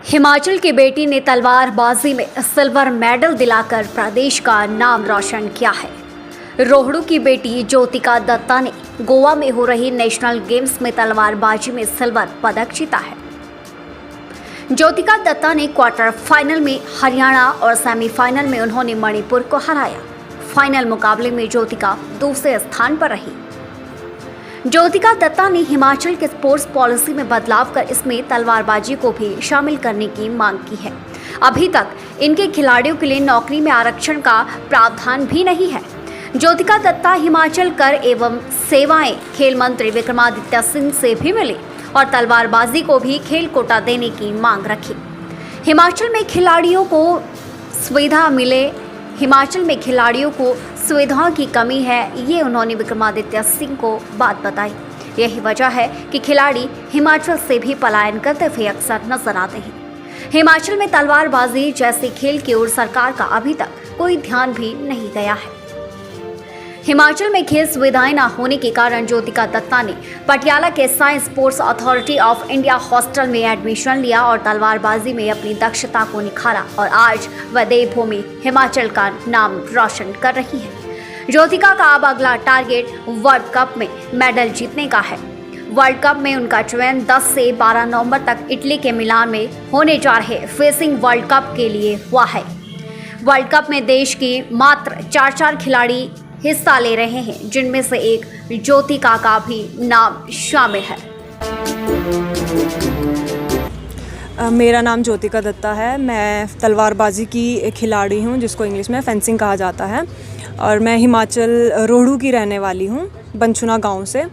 हिमाचल की बेटी ने तलवारबाजी में सिल्वर मेडल दिलाकर प्रदेश का नाम रोशन किया है। रोहड़ू की बेटी ज्योतिका दत्ता ने गोवा में हो रही नेशनल गेम्स में तलवारबाजी में सिल्वर पदक जीता है। ज्योतिका दत्ता ने क्वार्टर फाइनल में हरियाणा और सेमीफाइनल में उन्होंने मणिपुर को हराया। फाइनल मुकाबले में ज्योतिका दूसरे स्थान पर रही। ज्योतिका दत्ता ने हिमाचल के स्पोर्ट्स पॉलिसी में बदलाव कर इसमें तलवारबाजी को भी शामिल करने की मांग की है। अभी तक इनके खिलाड़ियों के लिए नौकरी में आरक्षण का प्रावधान भी नहीं है। ज्योतिका दत्ता हिमाचल कर एवं सेवाएं खेल मंत्री विक्रमादित्य सिंह से भी मिली और तलवारबाजी को भी खेल कोटा देने की मांग रखी। हिमाचल में खिलाड़ियों को सुविधाओं की कमी है, ये उन्होंने विक्रमादित्य सिंह को बात बताई। यही वजह है कि खिलाड़ी हिमाचल से भी पलायन करते हुए अक्सर नजर आते हैं। हिमाचल में तलवारबाजी जैसे खेल की ओर सरकार का अभी तक कोई ध्यान भी नहीं गया है। हिमाचल में खेल सुविधाएं न होने के कारण ज्योतिका दत्ता ने पटियाला के science sports authority of India hostel में एडमिशन लिया और तलवारबाजी में अपनी दक्षता को निखारा और आज वह देवभूमि हिमाचल का नाम रोशन कर रही है। ज्योतिका का अब अगला टारगेट वर्ल्ड कप में मेडल जीतने का है। वर्ल्ड कप में उनका चयन 10 से 12 नवंबर तक इटली के मिलान में होने जा रहे फेसिंग वर्ल्ड कप के लिए हुआ है। वर्ल्ड कप में देश की मात्र 4 खिलाड़ी हिस्सा ले रहे हैं, जिनमें से एक ज्योतिका का भी नाम शामिल है। मेरा नाम ज्योतिका दत्ता है। मैं तलवारबाजी की खिलाड़ी हूं, जिसको इंग्लिश में फेंसिंग कहा जाता है, और मैं हिमाचल रोहड़ू की रहने वाली हूं, बनचुना गांव से।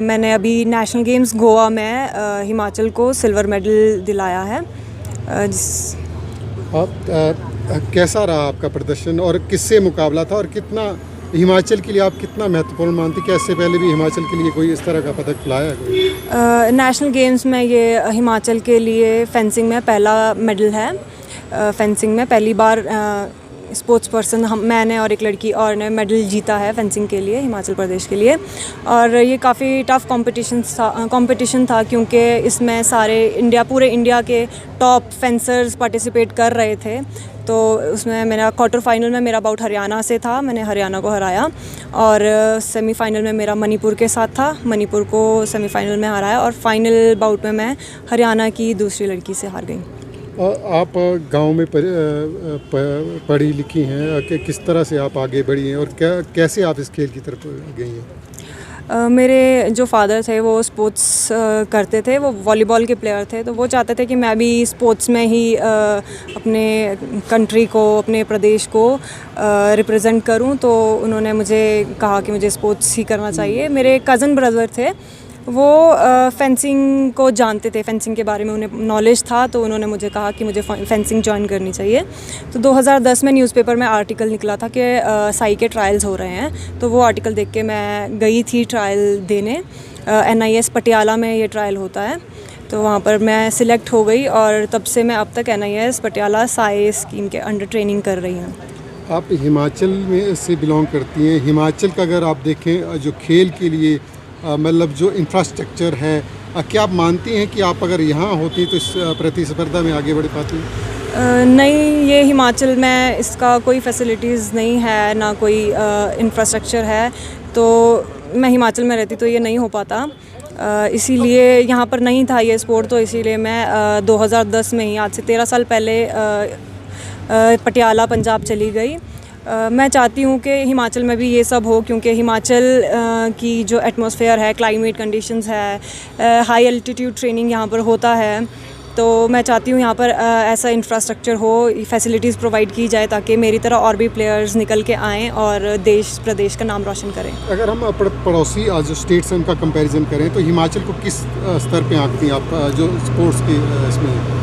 मैंने अभी नेशनल गेम्स गोवा में हिमाचल को सिल्वर मेडल दिलाया है। कैसा रहा आपका प्रदर्शन और किससे मुकाबला था और कितना हिमाचल के लिए आप कितना महत्वपूर्ण मानते? क्या इससे पहले भी हिमाचल के लिए कोई इस तरह का पदक लाया है? नेशनल गेम्स में ये हिमाचल के लिए फेंसिंग में पहला मेडल है। फेंसिंग में पहली बार स्पोर्ट्स पर्सन मैंने और एक लड़की और ने मेडल जीता है फेंसिंग के लिए, हिमाचल प्रदेश के लिए। और ये काफ़ी टफ कंपटीशन था क्योंकि इसमें पूरे इंडिया के टॉप फेंसर्स पार्टिसिपेट कर रहे थे। तो उसमें मेरा क्वार्टर फाइनल में मेरा बाउट हरियाणा से था, मैंने हरियाणा को हराया, और सेमीफाइनल में मेरा मणिपुर के साथ था, मणिपुर को सेमीफाइनल में हराया, और फाइनल बाउट में मैं हरियाणा की दूसरी लड़की से हार गई। आप गांव में पढ़ी लिखी हैं, किस तरह से आप आगे बढ़ी हैं और कैसे आप इस खेल की तरफ गई हैं? मेरे जो फादर थे वो स्पोर्ट्स करते थे, वो वॉलीबॉल के प्लेयर थे, तो वो चाहते थे कि मैं भी स्पोर्ट्स में ही अपने कंट्री को, अपने प्रदेश को रिप्रेजेंट करूं। तो उन्होंने मुझे कहा कि मुझे स्पोर्ट्स ही करना चाहिए। मेरे कज़न ब्रदर थे, वो फेंसिंग को जानते थे, फेंसिंग के बारे में उन्हें नॉलेज था, तो उन्होंने मुझे कहा कि मुझे फेंसिंग ज्वाइन करनी चाहिए। तो 2010 में न्यूज़पेपर में आर्टिकल निकला था कि साई के ट्रायल्स हो रहे हैं, तो वो आर्टिकल देख के मैं गई थी ट्रायल देने। NIS पटियाला में ये ट्रायल होता है, तो वहाँ पर मैं सिलेक्ट हो गई और तब से मैं अब तक NIS पटियाला साई स्कीम के अंडर ट्रेनिंग कर रही हूँ। आप हिमाचल में से बिलोंग करती हैं। हिमाचल का अगर आप देखें जो खेल के लिए मतलब जो इंफ्रास्ट्रक्चर है, क्या आप मानती हैं कि आप अगर यहाँ होती तो इस प्रतिस्पर्धा में आगे बढ़ पाती? नहीं, ये हिमाचल में इसका कोई फैसिलिटीज़ नहीं है, ना कोई इंफ्रास्ट्रक्चर है, तो मैं हिमाचल में रहती तो ये नहीं हो पाता। इसीलिए यहाँ पर नहीं था ये स्पोर्ट, तो इसीलिए मैं 2010 में ही, आज से 13 साल पहले पटियाला पंजाब चली गई। मैं चाहती हूँ कि हिमाचल में भी ये सब हो, क्योंकि हिमाचल की जो एटमॉस्फेयर है, क्लाइमेट कंडीशंस है, हाई एल्टीट्यूड ट्रेनिंग यहाँ पर होता है, तो मैं चाहती हूँ यहाँ पर ऐसा इंफ्रास्ट्रक्चर हो, फैसिलिटीज़ प्रोवाइड की जाए, ताकि मेरी तरह और भी प्लेयर्स निकल के आएँ और देश प्रदेश का नाम रोशन करें। अगर हम पड़ोसी जो स्टेट से उनका कंपैरिजन करें तो हिमाचल को किस स्तर पे आंकती हैं आप जो स्पोर्ट्स के इसमें?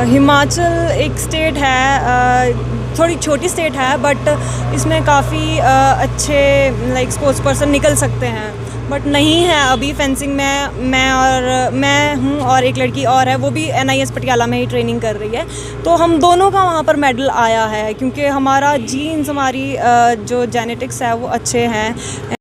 हिमाचल एक स्टेट है, थोड़ी छोटी स्टेट है, बट इसमें काफ़ी अच्छे स्पोर्ट्स पर्सन निकल सकते हैं, बट नहीं है अभी फेंसिंग में। मैं हूँ और एक लड़की और है, वो भी NIS पटियाला में ही ट्रेनिंग कर रही है, तो हम दोनों का वहाँ पर मेडल आया है, क्योंकि हमारा जीन्स, हमारी जो जेनेटिक्स है वो अच्छे हैं।